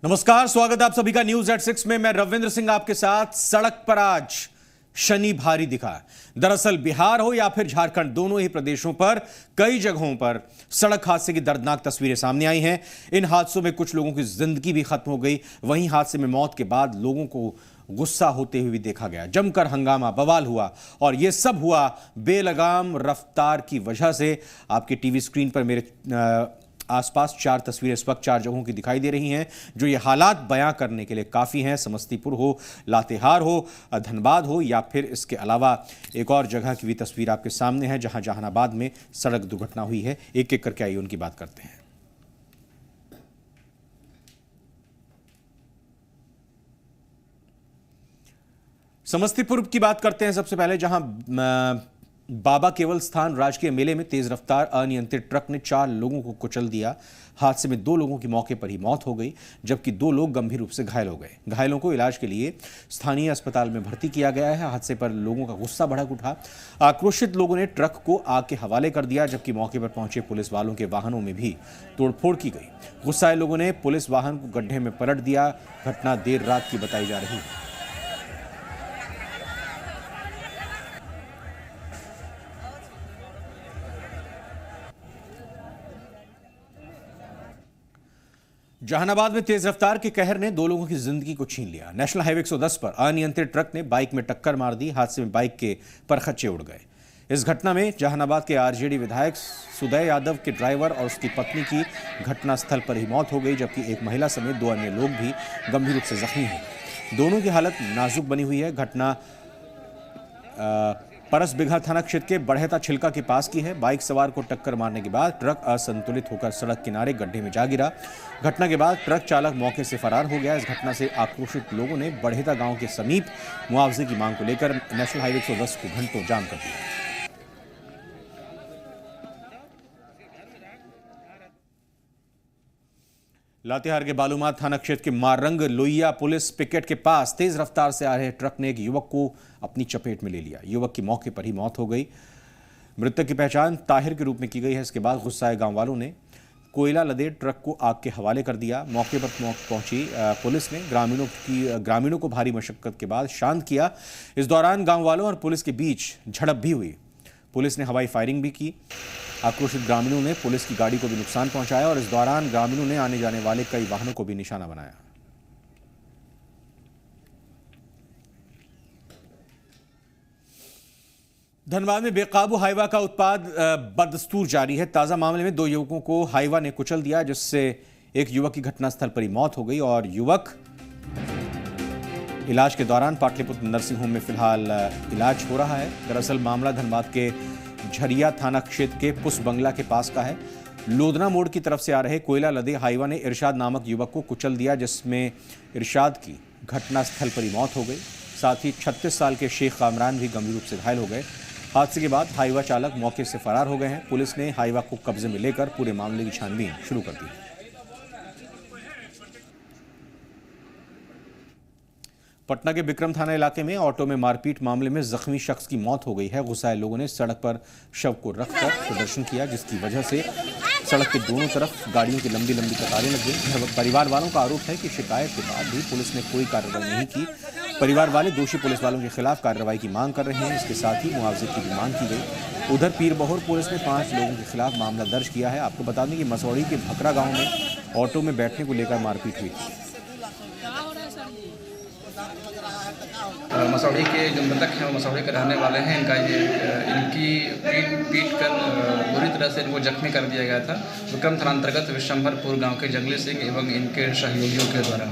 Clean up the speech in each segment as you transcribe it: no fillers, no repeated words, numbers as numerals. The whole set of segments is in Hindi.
नमस्कार, स्वागत है आप सभी का न्यूज एट 6 में। मैं रविंद्र सिंह आपके साथ। सड़क पर आज शनि भारी दिखा। दरअसल बिहार हो या फिर झारखंड, दोनों ही प्रदेशों पर कई जगहों पर सड़क हादसे की दर्दनाक तस्वीरें सामने आई हैं। इन हादसों में कुछ लोगों की जिंदगी भी खत्म हो गई। वहीं हादसे में मौत के बाद लोगों को गुस्सा होते हुए भी देखा गया। जमकर हंगामा बवाल हुआ और यह सब हुआ बेलगाम रफ्तार की वजह से। आपके टीवी स्क्रीन पर मेरे आसपास 4 तस्वीरें इस वक्त 4 जगहों की दिखाई दे रही हैं जो ये हालात बयां करने के लिए काफ़ी हैं। समस्तीपुर हो, लातेहार हो, धनबाद हो या फिर इसके अलावा एक और जगह की भी तस्वीर आपके सामने है जहां जहानाबाद में सड़क दुर्घटना हुई है। एक एक करके आइए उनकी बात करते हैं। समस्तीपुर की बात करते हैं सबसे पहले, जहां बाबा केवल स्थान राजकीय मेले में तेज रफ्तार अनियंत्रित ट्रक ने 4 लोगों को कुचल दिया। हादसे में 2 लोगों की मौके पर ही मौत हो गई जबकि 2 लोग गंभीर रूप से घायल हो गए। घायलों को इलाज के लिए स्थानीय अस्पताल में भर्ती किया गया है। हादसे पर लोगों का गुस्सा भड़क उठा। आक्रोशित लोगों ने ट्रक को आग के हवाले कर दिया जबकि मौके पर पहुंचे पुलिस वालों के वाहनों में भी तोड़फोड़ की गई। गुस्साए लोगों ने पुलिस वाहन को गड्ढे में पलट दिया। घटना देर रात की बताई जा रही है। जहानाबाद में तेज रफ्तार के कहर ने 2 लोगों की जिंदगी को छीन लिया। नेशनल हाईवे 110 पर अनियंत्रित ट्रक ने बाइक में टक्कर मार दी। हादसे में बाइक के परखच्चे उड़ गए। इस घटना में जहानाबाद के आरजेडी विधायक सुदय यादव के ड्राइवर और उसकी पत्नी की घटनास्थल पर ही मौत हो गई जबकि एक महिला समेत 2 अन्य लोग भी गंभीर रूप से जख्मी हैं। दोनों की हालत नाजुक बनी हुई है। घटना परसबिघा थाना क्षेत्र के बढ़ेता छिलका के पास की है। बाइक सवार को टक्कर मारने के बाद ट्रक असंतुलित होकर सड़क किनारे गड्ढे में जा गिरा। घटना के बाद ट्रक चालक मौके से फरार हो गया। इस घटना से आक्रोशित लोगों ने बढ़ेता गांव के समीप मुआवजे की मांग को लेकर नेशनल हाईवे 110 को घंटों जाम कर दिया। लातेहार के बालूमाथ थाना क्षेत्र के मारंग लोहिया पुलिस पिकेट के पास तेज रफ्तार से आ रहे ट्रक ने एक युवक को अपनी चपेट में ले लिया। युवक की मौके पर ही मौत हो गई। मृतक की पहचान ताहिर के रूप में की गई है। इसके बाद गुस्साए गांव वालों ने कोयला लदे ट्रक को आग के हवाले कर दिया। मौके पर पहुंची पुलिस ने ग्रामीणों को भारी मशक्कत के बाद शांत किया। इस दौरान गाँव वालों और पुलिस के बीच झड़प भी हुई। पुलिस ने हवाई फायरिंग भी की। आक्रोशित ग्रामीणों ने पुलिस की गाड़ी को भी नुकसान पहुंचाया और इस दौरान ग्रामीणों ने आने जाने वाले कई वाहनों को भी निशाना बनाया। धनबाद में बेकाबू हाइवा का उत्पाद बदस्तूर जारी है। ताजा मामले में 2 युवकों को हाइवा ने कुचल दिया जिससे एक युवक की घटनास्थल पर ही मौत हो गई और युवक इलाज के दौरान पाटलिपुत्र नर्सिंग होम में फिलहाल इलाज हो रहा है। दरअसल मामला धनबाद के झरिया थाना क्षेत्र के पुस बंगला के पास का है। लोधना मोड़ की तरफ से आ रहे कोयला लदे हाइवा ने इरशाद नामक युवक को कुचल दिया जिसमें इरशाद की घटनास्थल पर ही मौत हो गई। साथ ही 36 साल के शेख कामरान भी गंभीर रूप से घायल हो गए। हादसे के बाद हाइवा चालक मौके से फरार हो गए हैं। पुलिस ने हाइवा को कब्जे में लेकर पूरे मामले की छानबीन शुरू कर दी है। पटना के बिक्रम थाना इलाके में ऑटो में मारपीट मामले में जख्मी शख्स की मौत हो गई है। गुस्साए लोगों ने सड़क पर शव को रखकर प्रदर्शन किया जिसकी वजह से सड़क के दोनों तरफ गाड़ियों की लंबी लंबी कतारें लग गई। परिवार वालों का आरोप है कि शिकायत के बाद भी पुलिस ने कोई कार्रवाई नहीं की। परिवार वाले दोषी पुलिस वालों के खिलाफ कार्रवाई की मांग कर रहे हैं। इसके साथ ही मुआवजे की भी मांग की गई। उधर पीरबहोर पुलिस ने 5 लोगों के खिलाफ मामला दर्ज किया है। आपको बता दें कि मसौड़ी के भकरा गाँव में ऑटो में बैठने को लेकर मारपीट हुई थी। मसौड़ी के जो मृतक हैं वो मसौड़ी के रहने वाले हैं। इनकी पीट कर बुरी तरह से इनको जख्मी कर दिया गया था विक्रम थाना अंतर्गत विशंभरपुर गांव के जंगली सिंह एवं इनके सहयोगियों के द्वारा।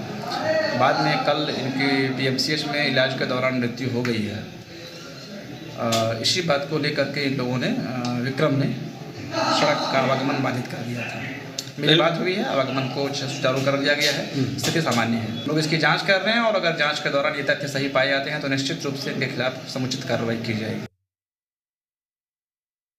बाद में कल इनकी PMCH में इलाज के दौरान मृत्यु हो गई है। इसी बात को लेकर के इन लोगों ने विक्रम ने सड़क का आवागमन बाधित कर दिया था। मेरी बात हुई है, आवागमन को सुचारू कर दिया गया है। स्थिति सामान्य है। लोग इसकी जांच कर रहे हैं और अगर जांच के दौरान ये तथ्य सही पाए जाते हैं तो निश्चित रूप से इनके खिलाफ समुचित कार्रवाई की जाएगी।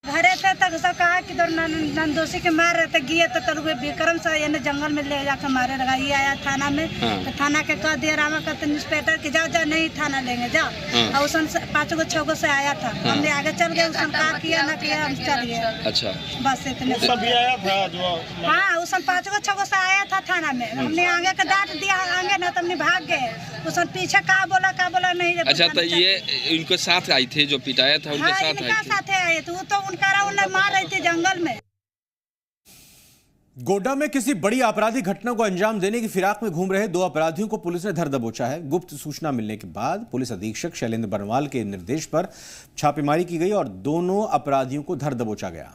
घरे थे तक सब कहा कि इधर नंदोसी के मार रहे थे, गिए तो तरुए विक्रम से ये जंगल में ले जाकर मारे लगा। ये आया थाना में, तो थाना के कह दिया रामा कहते इंस्पेक्टर की जाओ नहीं थाना लेंगे जाओ। और उसन 5 गो 6 गो से आया था, हमने आगे चल गए, उसन कहा किया ना किया हम चल गए। अच्छा, बस इतने भी आया था जो। हाँ, उसन 5 गो 6 गो से आया था थाना में, हमने आगे का डांट दिया, आगे ना तो हमने भाग गए। उसन पीछे का बोला नहीं। अच्छा, तो ये उनके साथ आई थे जो पिटाया था, उनके साथ आए थे, वो तो उनका मार रही थी जंगल में। गोड्डा में किसी बड़ी आपराधिक घटना को अंजाम देने की फिराक में घूम रहे 2 अपराधियों को पुलिस ने धर दबोचा है। गुप्त सूचना मिलने के बाद पुलिस अधीक्षक शैलेंद्र बरनवाल के निर्देश पर छापेमारी की गई और दोनों अपराधियों को धर दबोचा गया।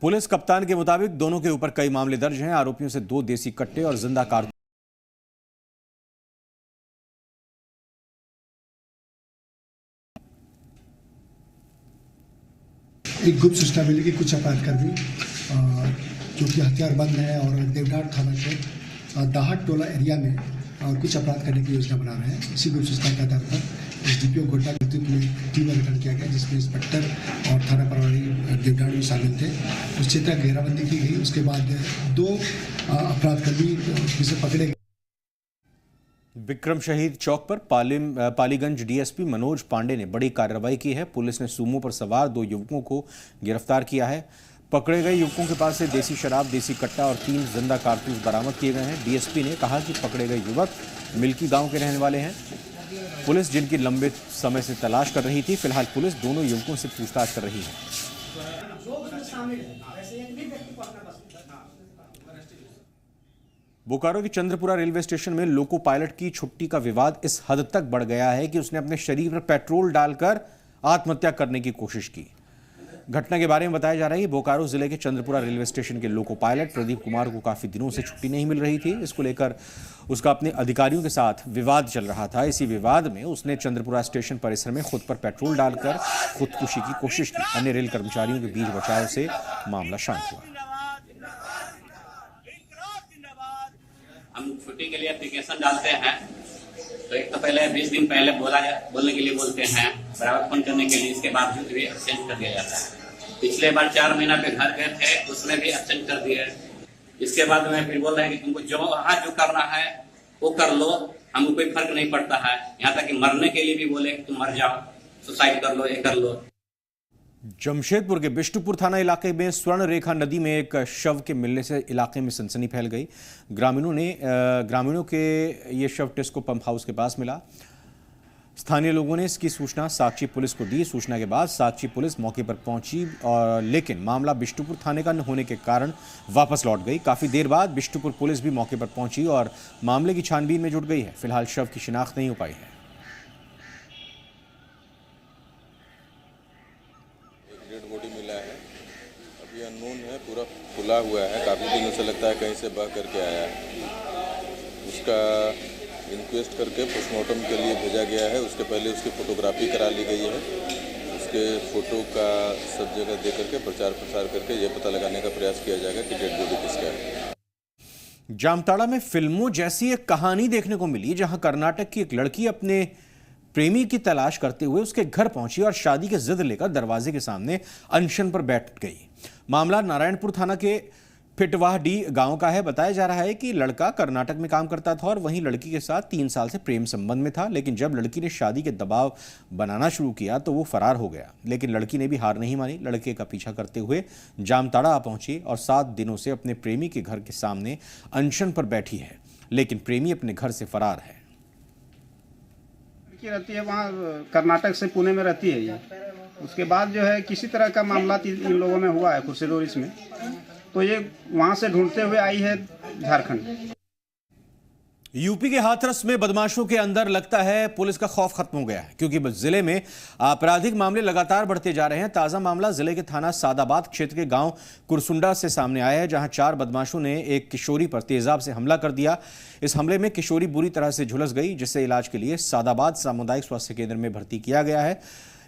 पुलिस कप्तान के मुताबिक दोनों के ऊपर कई मामले दर्ज हैं। आरोपियों से 2 देसी कट्टे और जिंदा कारतूस। एक गुप्त सूचना मिली कि कुछ अपराधकर्मी जो कि हथियारबंद है और देवडार थाना के दाहट टोला एरिया में और कुछ अपराध करने की योजना बना रहे हैं। इसी गुप्त सूचना के आधार पर एसडीपीओ गोड्डा नेतृत्व में टीम का गठन किया गया, जिसमें इंस्पेक्टर और थाना प्रभारी देवडार भी शामिल थे। उस क्षेत्र की घेराबंदी की गई। उसके बाद 2 अपराधकर्मी जिसे पकड़े गए। विक्रम शहीद चौक पर पालीगंज डीएसपी मनोज पांडे ने बड़ी कार्रवाई की है। पुलिस ने सूमो पर सवार 2 युवकों को गिरफ्तार किया है। पकड़े गए युवकों के पास से देसी शराब, देसी कट्टा और 3 जिंदा कारतूस बरामद किए गए हैं। डीएसपी ने कहा कि पकड़े गए युवक मिल्की गांव के रहने वाले हैं। पुलिस जिनकी लंबे समय से तलाश कर रही थी, फिलहाल पुलिस दोनों युवकों से पूछताछ कर रही है। बोकारो के चंद्रपुरा रेलवे स्टेशन में लोको पायलट की छुट्टी का विवाद इस हद तक बढ़ गया है कि उसने अपने शरीर पर पेट्रोल डालकर आत्महत्या करने की कोशिश की। घटना के बारे में बताया जा रहा है कि बोकारो जिले के चंद्रपुरा रेलवे स्टेशन के लोको पायलट प्रदीप कुमार को काफी दिनों से छुट्टी नहीं मिल रही थी। इसको लेकर उसका अपने अधिकारियों के साथ विवाद चल रहा था। इसी विवाद में उसने चंद्रपुरा स्टेशन परिसर में खुद पर पेट्रोल डालकर खुदकुशी की कोशिश की। अन्य रेल कर्मचारियों के बीच बचाव से मामला शांत हुआ। हम छुट्टी के लिए एप्लीकेशन डालते हैं तो एक तो पहले 20 दिन पहले बोलने के लिए बोलते हैं, बराबर फोन करने के लिए, इसके बावजूद भी एब्सेंट कर दिया जाता है। पिछले बार 4 महीना पे घर गए थे, उसमें भी एब्सेंट कर दिए। इसके बाद में फिर बोल रहे हैं कि तुमको जो करना है वो कर लो, हमको कोई फर्क नहीं पड़ता है। यहाँ तक कि मरने के लिए भी बोले कि तुम मर जाओ, सुसाइड कर लो, ये कर लो। जमशेदपुर के बिष्टुपुर थाना इलाके में स्वर्ण रेखा नदी में एक शव के मिलने से इलाके में सनसनी फैल गई। ग्रामीणों के ये शव टिस्को पंप हाउस के पास मिला। स्थानीय लोगों ने इसकी सूचना साक्षी पुलिस को दी। सूचना के बाद साक्षी पुलिस मौके पर पहुंची लेकिन मामला बिष्टुपुर थाने का न होने के कारण वापस लौट गई। काफी देर बाद बिष्टुपुर पुलिस भी मौके पर पहुंची और मामले की छानबीन में जुट गई है। फिलहाल शव की शिनाख्त नहीं हो पाई है। डेड बॉडी मिला है, अभी अननोन है, पूरा खुला हुआ है, काफ़ी दिनों से लगता है कहीं से बह करके आया है। उसका इंक्वेस्ट करके पोस्टमार्टम के लिए भेजा गया है। उसके पहले उसकी फोटोग्राफी करा ली गई है। उसके फोटो का सब जगह दे करके प्रचार प्रसार करके ये पता लगाने का प्रयास किया जाएगा कि डेड बॉडी किसका है। जामताड़ा में फिल्मों जैसी एक कहानी देखने को मिली, जहां कर्नाटक की एक लड़की अपने प्रेमी की तलाश करते हुए उसके घर पहुंची और शादी की जिद लेकर दरवाजे के सामने अनशन पर बैठ गई। मामला नारायणपुर थाना के फिटवाहडी गांव का है। बताया जा रहा है कि लड़का कर्नाटक में काम करता था और वहीं लड़की के साथ 3 साल से प्रेम संबंध में था, लेकिन जब लड़की ने शादी के दबाव बनाना शुरू किया तो वो फरार हो गया। लेकिन लड़की ने भी हार नहीं मानी, लड़के का पीछा करते हुए जामताड़ा आ पहुंची और 7 दिनों से अपने प्रेमी के घर के सामने अनशन पर बैठी है, लेकिन प्रेमी अपने घर से फरार है। रहती है वहाँ कर्नाटक से पुणे में रहती है ये। उसके बाद जो है किसी तरह का मामला इन लोगों में हुआ है खुर्शीदोरिस में, तो ये वहाँ से ढूंढते हुए आई है झारखंड। यूपी के हाथरस में बदमाशों के अंदर लगता है पुलिस का खौफ खत्म हो गया है, क्योंकि जिले में आपराधिक मामले लगातार बढ़ते जा रहे हैं। ताजा मामला जिले के थाना सादाबाद क्षेत्र के गांव कुरसुंडा से सामने आया है, जहां 4 बदमाशों ने एक किशोरी पर तेजाब से हमला कर दिया। इस हमले में किशोरी बुरी तरह से झुलस गई, जिसे इलाज के लिए सादाबाद सामुदायिक स्वास्थ्य केंद्र में भर्ती किया गया है।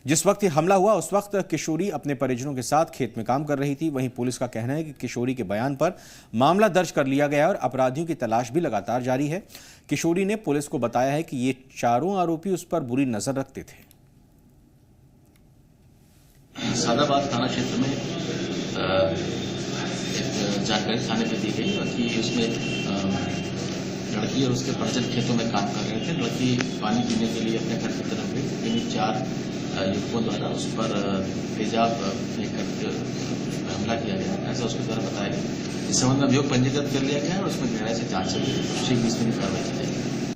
जिस वक्त ये हमला हुआ उस वक्त किशोरी अपने परिजनों के साथ खेत में काम कर रही थी। वहीं पुलिस का कहना है कि किशोरी के बयान पर मामला दर्ज कर लिया गया है और अपराधियों की तलाश भी लगातार जारी है। किशोरी ने पुलिस को बताया है कि ये चारों आरोपी उस पर बुरी नजर रखते थे। सादाबाद थाना क्षेत्र में एक जानकारी थाने पे दी गई कि उसमें लड़की और उसके परिजन खेतों में काम कर रहे थे। लड़की पानी पीने के लिए अपने घर की तरफ गई, लेकिन 4 युवकों द्वारा उस पर तेजाब फेंक कर हमला किया गया, ऐसा उसके द्वारा बताया गया। इस संबंध में अभियोग पंजीकृत कर लिया गया है और उसमें गहराई से जांच चल रही है। शीघ्र इसमें कार्रवाई की जाएगी।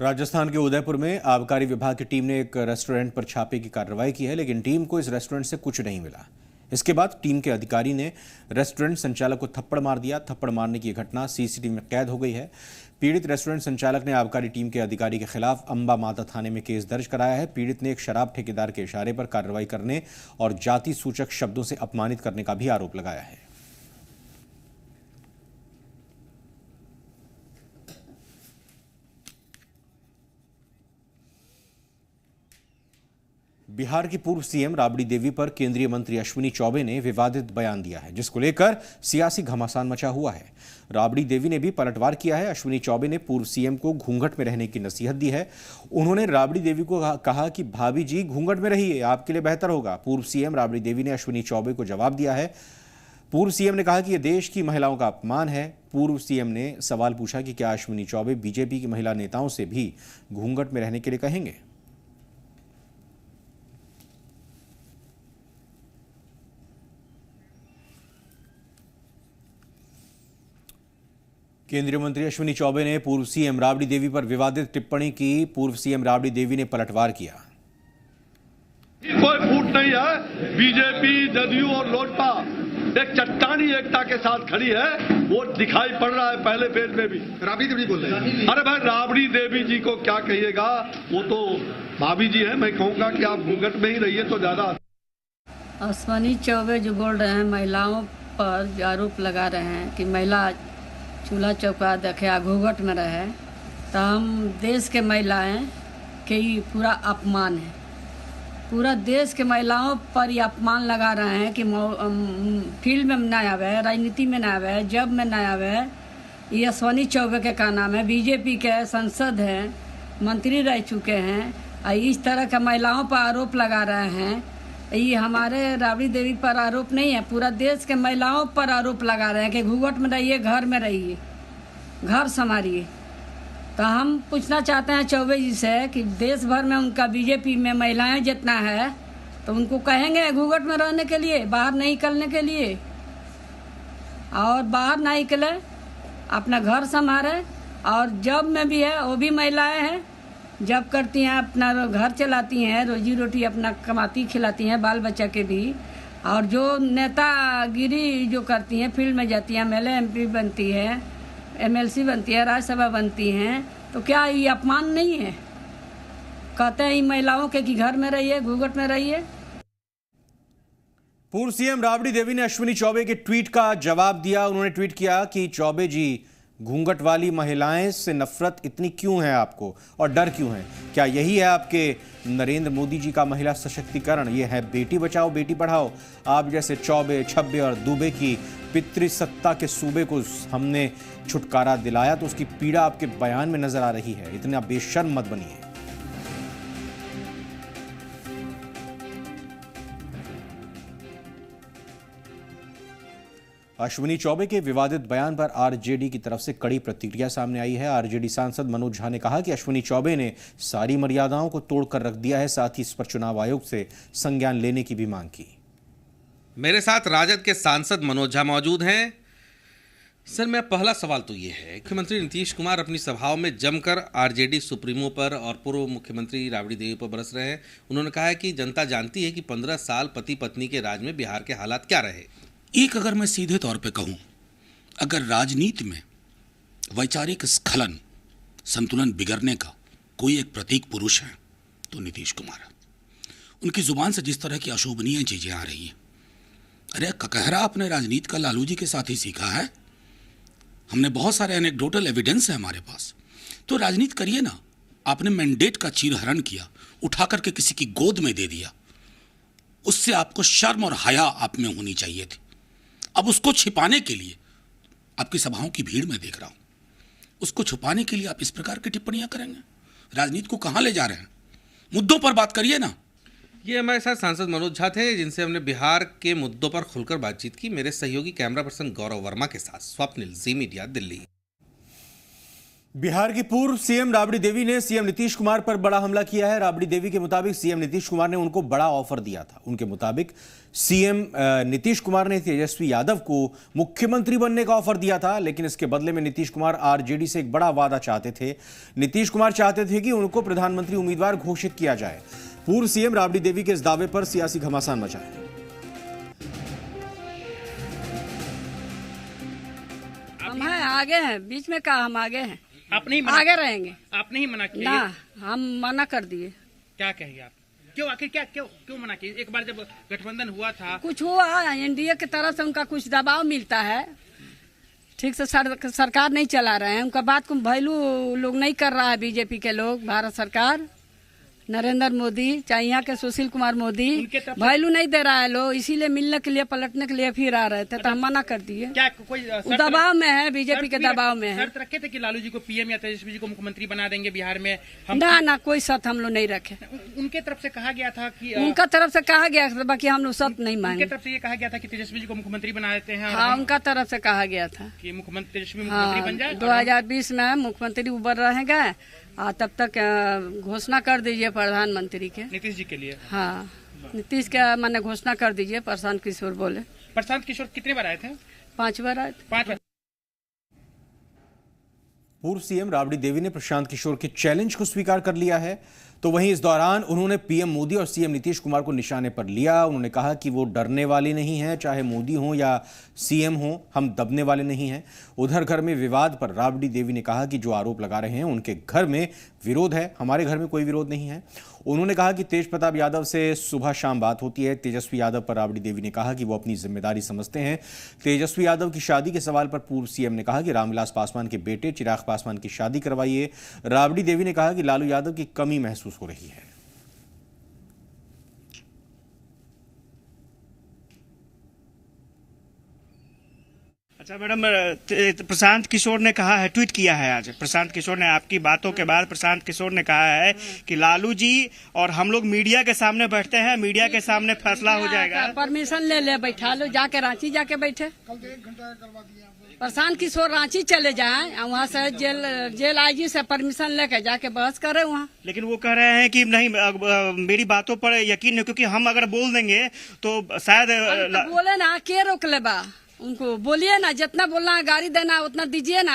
राजस्थान के उदयपुर में आबकारी विभाग की टीम ने एक रेस्टोरेंट पर छापे की कार्रवाई की है, लेकिन टीम को इस रेस्टोरेंट से कुछ नहीं मिला। इसके बाद टीम के अधिकारी ने रेस्टोरेंट संचालक को थप्पड़ मार दिया। थप्पड़ मारने की घटना सीसीटीवी में कैद हो गई है। पीड़ित रेस्टोरेंट संचालक ने आबकारी टीम के अधिकारी के खिलाफ अंबा माता थाने में केस दर्ज कराया है। पीड़ित ने एक शराब ठेकेदार के इशारे पर कार्रवाई करने और जाति सूचक शब्दों से अपमानित करने का भी आरोप लगाया है। बिहार की पूर्व सीएम राबड़ी देवी पर केंद्रीय मंत्री अश्विनी चौबे ने विवादित बयान दिया है, जिसको लेकर सियासी घमासान मचा हुआ है। राबड़ी देवी ने भी पलटवार किया है। अश्विनी चौबे ने पूर्व सीएम को घूंघट में रहने की नसीहत दी है। उन्होंने राबड़ी देवी को कहा कि भाभी जी घूंघट में रहिए, आपके लिए बेहतर होगा। पूर्व सीएम राबड़ी देवी ने अश्विनी चौबे को जवाब दिया है। पूर्व सीएम ने कहा कि यह देश की महिलाओं का अपमान है। पूर्व सीएम ने सवाल पूछा कि क्या अश्विनी चौबे बीजेपी की महिला नेताओं से भी घूंघट में रहने के लिए कहेंगे। केंद्रीय मंत्री अश्विनी चौबे ने पूर्व सीएम राबड़ी देवी पर विवादित टिप्पणी की। पूर्व सीएम राबड़ी देवी ने पलटवार किया। कोई फूट नहीं है। बीजेपी, जदयू और लोजपा एक चट्टानी एकता के साथ खड़ी है, वो दिखाई पड़ रहा है पहले फेज में भी। राबड़ी देवी बोल रहे हैं। अरे भाई, राबड़ी देवी जी को क्या कहिएगा, वो तो भाभी जी है। मैं कहूंगा कि आप घूंघट में ही रहिए तो ज्यादा। अश्विनी चौबे जो बोल रहे हैं, महिलाओं पर जो आरोप लगा रहे हैं कि महिला चूल्हा चौका देखे घूंघट में रहे, तो हम देश के महिलाएं के ही पूरा अपमान है। पूरा देश के महिलाओं पर ये अपमान लगा रहे हैं कि फील्ड में ना आवे, राजनीति में ना आवे, जब में ना आवे। ये अश्विनी चौबे के का नाम है, बीजेपी के सांसद हैं, मंत्री रह चुके हैं। इस तरह के महिलाओं पर आरोप लगा रहे हैं। ये हमारे राबड़ी देवी पर आरोप नहीं है, पूरा देश के महिलाओं पर आरोप लगा रहे हैं कि घूंघट में रहिए, घर में रहिए, घर संभालिए। तो हम पूछना चाहते हैं चौबे जी से कि देश भर में उनका बीजेपी में महिलाएं जितना है, तो उनको कहेंगे घूंघट में रहने के लिए, बाहर नहीं निकलने के लिए, और बाहर ना निकले, अपना घर संभाले। और जॉब में भी है, वो भी महिलाएं हैं, जॉब करती हैं, अपना घर चलाती हैं, रोजी रोटी अपना कमाती खिलाती हैं, बाल बच्चा के भी। और जो नेतागिरी जो करती हैं, फील्ड में जाती हैं, MLA MP बनती है, MLC बनती है, राज्यसभा बनती हैं, तो क्या ये अपमान नहीं है? कहते हैं महिलाओं के कि घर में रहिए, घूंघट में रहिए। पूर्व सीएम राबड़ी देवी ने अश्विनी चौबे के ट्वीट का जवाब दिया। उन्होंने ट्वीट किया कि चौबे जी, घूंघट वाली महिलाएं से नफरत इतनी क्यों है आपको, और डर क्यों है? क्या यही है आपके नरेंद्र मोदी जी का महिला सशक्तिकरण? ये है बेटी बचाओ बेटी पढ़ाओ। आप जैसे चौबे, छब्बे और दुबे की पितृसत्ता के सूबे को हमने छुटकारा दिलाया, तो उसकी पीड़ा आपके बयान में नजर आ रही है। इतना बेशर्म मत बनिए। अश्विनी चौबे के विवादित बयान पर आरजेडी की तरफ से कड़ी प्रतिक्रिया सामने आई है। आरजेडी सांसद मनोज झा ने कहा कि अश्विनी चौबे ने सारी मर्यादाओं को तोड़कर रख दिया है। साथ ही इस पर चुनाव आयोग से संज्ञान लेने की भी मांग की। मेरे साथ राजद के सांसद मनोज झा मौजूद हैं। सर, मेरा पहला सवाल तो ये है, मुख्यमंत्री नीतीश कुमार अपनी सभाओं में जमकर आरजेडी सुप्रीमो पर और पूर्व मुख्यमंत्री राबड़ी देवी पर बरस रहे हैं। उन्होंने कहा है कि जनता जानती है कि 15 साल पति पत्नी के राज में बिहार के हालात क्या रहे। एक अगर मैं सीधे तौर पे कहूं, अगर राजनीति में वैचारिक स्खलन, संतुलन बिगड़ने का कोई एक प्रतीक पुरुष है तो नीतीश कुमार है। उनकी जुबान से जिस तरह की अशोभनीय चीजें आ रही हैं, अरे ककहरा अपने राजनीति का लालू जी के साथ ही सीखा है। हमने बहुत सारे एनेक्डोटल एविडेंस है हमारे पास। तो राजनीति करिए ना। आपने मैंडेट का चीरहरण किया, उठा करके किसी की गोद में दे दिया, उससे आपको शर्म और हया आप में होनी चाहिए थी। अब उसको छिपाने के लिए, आपकी सभाओं की भीड़ में देख रहा हूं, उसको छुपाने के लिए आप इस प्रकार की टिप्पणियां करेंगे। राजनीति को कहां ले जा रहे हैं? मुद्दों पर बात करिए ना। ये हमारे साथ सांसद मनोज झा थे, जिनसे हमने बिहार के मुद्दों पर खुलकर बातचीत की। मेरे सहयोगी कैमरा पर्सन गौरव वर्मा के साथ स्वप्निल, जी मीडिया, दिल्ली। बिहार की पूर्व सीएम राबड़ी देवी ने सीएम नीतीश कुमार पर बड़ा हमला किया है। राबड़ी देवी के मुताबिक सीएम नीतीश कुमार ने उनको बड़ा ऑफर दिया था। उनके मुताबिक सीएम नीतीश कुमार ने तेजस्वी यादव को मुख्यमंत्री बनने का ऑफर दिया था, लेकिन इसके बदले में नीतीश कुमार आरजेडी से एक बड़ा वादा चाहते थे। नीतीश कुमार चाहते थे कि उनको प्रधानमंत्री उम्मीदवार घोषित किया जाए। पूर्व सीएम राबड़ी देवी के इस दावे पर सियासी घमासान मचा है। हम हैं आगे हैं, बीच में कहा हम आगे हैं। आप नहीं आगे रहेंगे। आपने ही मना किया ना, हम मना कर दिए। क्या कहिए आप? क्यों आखिर क्यों मना किए? एक बार जब गठबंधन हुआ था, कुछ हुआ, एनडीए की तरफ से उनका कुछ दबाव मिलता है, ठीक से सरकार नहीं चला रहे हैं, उनका बात को वैल्यू लोग नहीं कर रहा है। बीजेपी के लोग, भारत सरकार, नरेंद्र मोदी, चाहे यहाँ के सुशील कुमार मोदी वैल्यू नहीं दे रहा है लोग, इसीलिए मिलने के लिए, पलटने के लिए फिर आ रहे थे, तो हम मना कर दिए। क्या कोई दबाव में है, बीजेपी के दबाव में है। शर्त रखे थे कि लालू जी को पीएम या तेजस्वी जी को मुख्यमंत्री बना देंगे बिहार में? ना, कोई शर्त हम लोग नहीं रखे। उनके तरफ से कहा गया था कि उनका तरफ से कहा गया, बाकी हम लोग शर्त नहीं मांगे। उनके तरफ से ये कहा गया था कि तेजस्वी जी को मुख्यमंत्री बना देते हैं। हाँ, उनका तरफ से कहा गया था कि तेजस्वी मुख्यमंत्री बन जाए। 2020 में मुख्यमंत्री उबर रहेगा, तब तक घोषणा कर दीजिए प्रधानमंत्री के, नीतीश जी के लिए। हाँ, नीतीश के मैंने घोषणा कर दीजिए। प्रशांत किशोर बोले। प्रशांत किशोर कितने बार आए थे? 5 बार आए थे। 5 बार। पूर्व सीएम राबड़ी देवी ने प्रशांत किशोर के चैलेंज को स्वीकार कर लिया है। तो वहीं इस दौरान उन्होंने पीएम मोदी और सीएम नीतीश कुमार को निशाने पर लिया। उन्होंने कहा कि वो डरने वाले नहीं हैं, चाहे मोदी हो या सीएम हो, हम दबने वाले नहीं हैं। उधर घर में विवाद पर राबड़ी देवी ने कहा कि जो आरोप लगा रहे हैं उनके घर में विरोध है, हमारे घर में कोई विरोध नहीं है। उन्होंने कहा कि तेज प्रताप यादव से सुबह शाम बात होती है। तेजस्वी यादव पर राबड़ी देवी ने कहा कि वो अपनी जिम्मेदारी समझते हैं। तेजस्वी यादव की शादी के सवाल पर पूर्व सीएम ने कहा कि रामविलास पासवान के बेटे चिराग पासवान की शादी करवाइए। राबड़ी देवी ने कहा कि लालू यादव की कमी महसूस हो रही है। अच्छा मैडम, प्रशांत किशोर ने कहा है, ट्वीट किया है आज प्रशांत किशोर ने, आपकी बातों के बाद प्रशांत किशोर ने कहा है कि लालू जी और हम लोग मीडिया के सामने बैठते हैं, मीडिया के सामने फैसला हो जाएगा। परमिशन ले बैठा लो, जाके रांची जाके बैठे। प्रशांत किशोर रांची चले जाएं, वहाँ से जेल आईजी से परमिशन लेके जाके बहस करे वहाँ। लेकिन वो कह रहे हैं कि नहीं, मेरी बातों पर यकीन है, क्योंकि हम अगर बोल देंगे तो शायद बोले ना, के रोक ले बा उनको, बोलिए ना, जितना बोलना है, गाड़ी देना उतना दीजिए ना।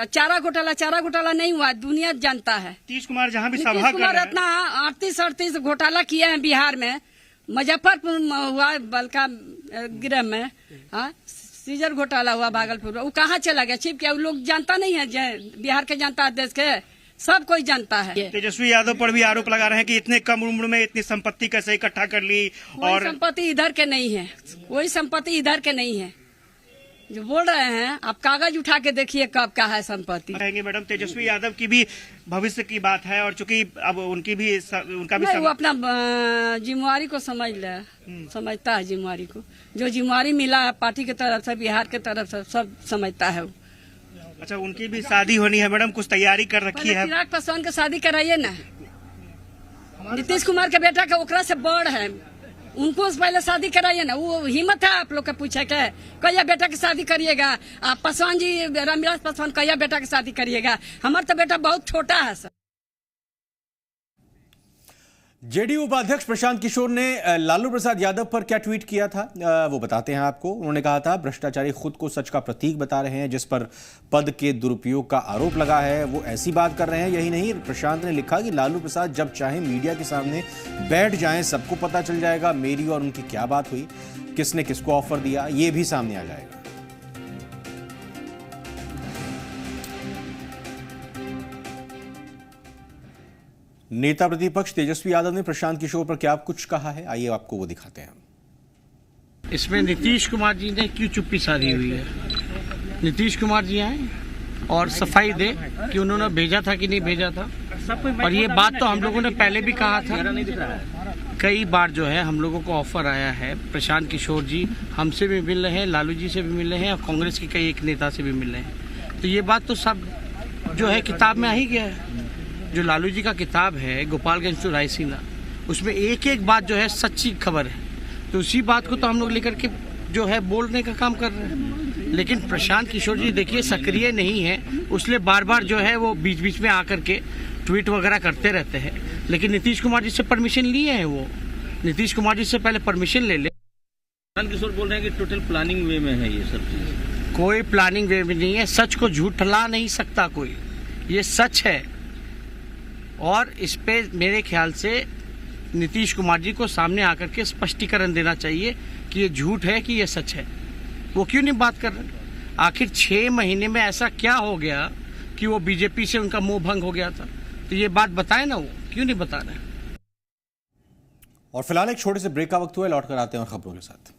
चारा घोटाला नहीं हुआ, दुनिया जानता है। नीतीश कुमार जहाँ भी सभा कर रहे हैं, इतना 38 घोटाला किए हैं बिहार में। मुजफ्फरपुर हुआ, बलका गृह में, हाँ, सीजर घोटाला हुआ भागलपुर में। वो कहाँ चला गया? छिप क्या? लोग जानता नहीं है, बिहार के जनता, देश के सब कोई जानता है। तेजस्वी यादव पर भी आरोप लगा रहे हैं कि इतने कम उम्र में इतनी संपत्ति कैसे इकट्ठा कर ली, और संपत्ति इधर के नहीं है, कोई संपत्ति इधर के नहीं है। जो बोल रहे हैं, आप कागज उठा के देखिए कब का है संपत्ति। कहेंगे मैडम, तेजस्वी यादव की भी भविष्य की बात है, और चूंकि अब उनका भी वो अपना जिम्मेवारी को समझता है, जिम्मेवारी को, जो जिम्मेवारी मिला है पार्टी की तरफ से, बिहार की तरफ से, सब समझता है वो। अच्छा, उनकी भी शादी होनी है मैडम, कुछ तैयारी कर रखी है? चिराग पासवान की शादी कराइए ना। नीतीश कुमार के बेटा का ओकरा से बड़ है, उनको पहले शादी कराइए ना। वो हिम्मत है आप लोग का पूछे के कहिया बेटा की शादी करिएगा? आप पासवान जी, रामविलास पासवान, कहिया बेटा की शादी करिएगा? हमारा तो बेटा बहुत छोटा है सर। जेडीयू उपाध्यक्ष प्रशांत किशोर ने लालू प्रसाद यादव पर क्या ट्वीट किया था, वो बताते हैं आपको। उन्होंने कहा था, भ्रष्टाचारी खुद को सच का प्रतीक बता रहे हैं, जिस पर पद के दुरुपयोग का आरोप लगा है वो ऐसी बात कर रहे हैं। यही नहीं, प्रशांत ने लिखा कि लालू प्रसाद जब चाहे मीडिया के सामने बैठ जाएं, सबको पता चल जाएगा मेरी और उनकी क्या बात हुई, किसने किसको ऑफर दिया, ये भी सामने आ जाएगा। नेता प्रतिपक्ष तेजस्वी यादव ने प्रशांत किशोर पर क्या कुछ कहा है, आइए आपको वो दिखाते हैं। इसमें नीतीश कुमार जी ने क्यों चुप्पी साधी हुई है? नीतीश कुमार जी आए और सफाई दे कि उन्होंने भेजा था कि नहीं भेजा था। और ये बात तो हम लोगों ने पहले भी कहा था, कई बार जो है हम लोगों को ऑफर आया है। प्रशांत किशोर जी हमसे भी मिल रहे हैं, लालू जी से भी मिल रहे हैं, और कांग्रेस के कई एक नेता से भी मिल रहे हैं। तो ये बात तो सब जो है किताब में आ ही गया है। जो लालू जी का किताब है गोपालगंज टू रायसीना, उसमें एक एक बात जो है सच्ची खबर है, तो उसी बात को तो हम लोग लेकर के जो है बोलने का काम कर रहे हैं। लेकिन प्रशांत किशोर जी देखिए सक्रिय नहीं है, इसलिए बार बार जो है वो बीच बीच में आकर के ट्वीट वगैरह करते रहते हैं। लेकिन नीतीश कुमार जी से परमिशन लिए हैं, वो नीतीश कुमार जी से पहले परमिशन ले ले। प्रशांत किशोर बोल रहे हैं कि टोटल प्लानिंग वे में है ये सब चीज़। कोई प्लानिंग वे में नहीं है, सच को झूठला नहीं सकता कोई, ये सच है। और इस पे मेरे ख्याल से नीतीश कुमार जी को सामने आकर के स्पष्टीकरण देना चाहिए कि ये झूठ है कि ये सच है। वो क्यों नहीं बात कर रहे? आखिर 6 महीने में ऐसा क्या हो गया कि वो बीजेपी से उनका मोह भंग हो गया था? तो ये बात बताए ना, वो क्यों नहीं बता रहे? और फिलहाल एक छोटे से ब्रेक का वक्त हुआ है, लौट कर आते हैं और खबरों के साथ।